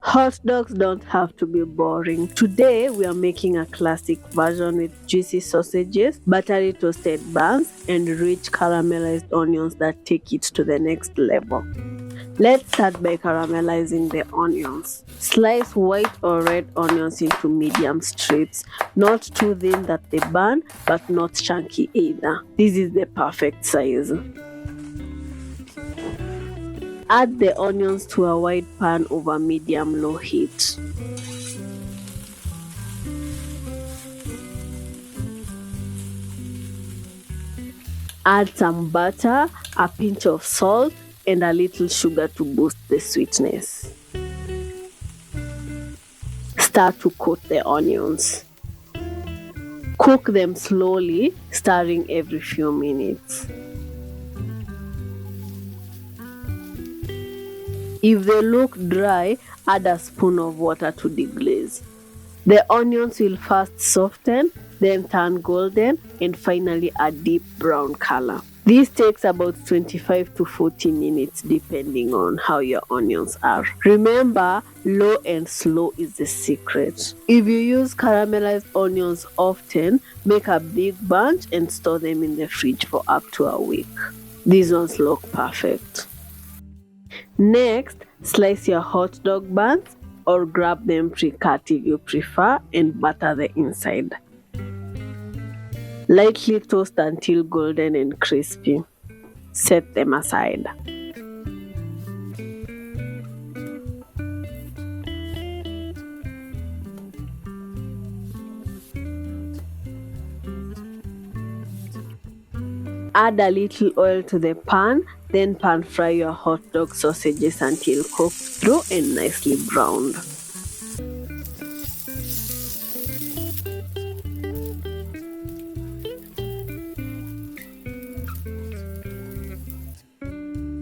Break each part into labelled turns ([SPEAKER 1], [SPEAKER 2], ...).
[SPEAKER 1] Hot dogs don't have to be boring. Today we are making a classic version with juicy sausages, buttery toasted buns, and rich caramelized onions that take it to the next level. Let's start by caramelizing the onions. Slice white or red onions into medium strips, not too thin that they burn, but not chunky either. This is the perfect size. Add the onions to a wide pan over medium-low heat. Add some butter, a pinch of salt, and a little sugar to boost the sweetness. Start to coat the onions. Cook them slowly, stirring every few minutes. If they look dry, add a spoon of water to deglaze. The onions will first soften, then turn golden, and finally a deep brown color. This takes about 25 to 40 minutes depending on how your onions are. Remember, low and slow is the secret. If you use caramelized onions often, make a big bunch and store them in the fridge for up to a week. These ones look perfect. Next, slice your hot dog buns or grab them pre-cut if you prefer and butter the inside. Lightly toast until golden and crispy. Set them aside. Add a little oil to the pan, then pan fry your hot dog sausages until cooked through and nicely browned.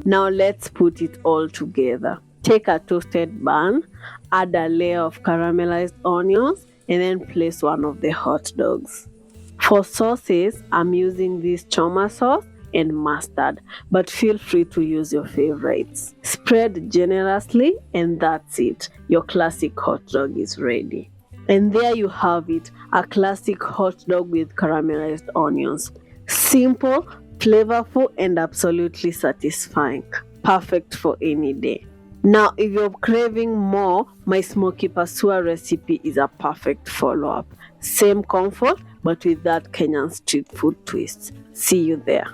[SPEAKER 1] Now let's put it all together. Take a toasted bun, add a layer of caramelized onions, and then place one of the hot dogs. For sauces, I'm using this Choma sauce and mustard, but feel free to use your favorites. Spread generously and that's it. Your classic hot dog is ready. And there you have it, a classic hot dog with caramelized onions. Simple, flavorful, and absolutely satisfying. Perfect for any day. Now, if you're craving more, my smoky pasua recipe is a perfect follow-up. Same comfort, but with that Kenyan street food twist. See you there.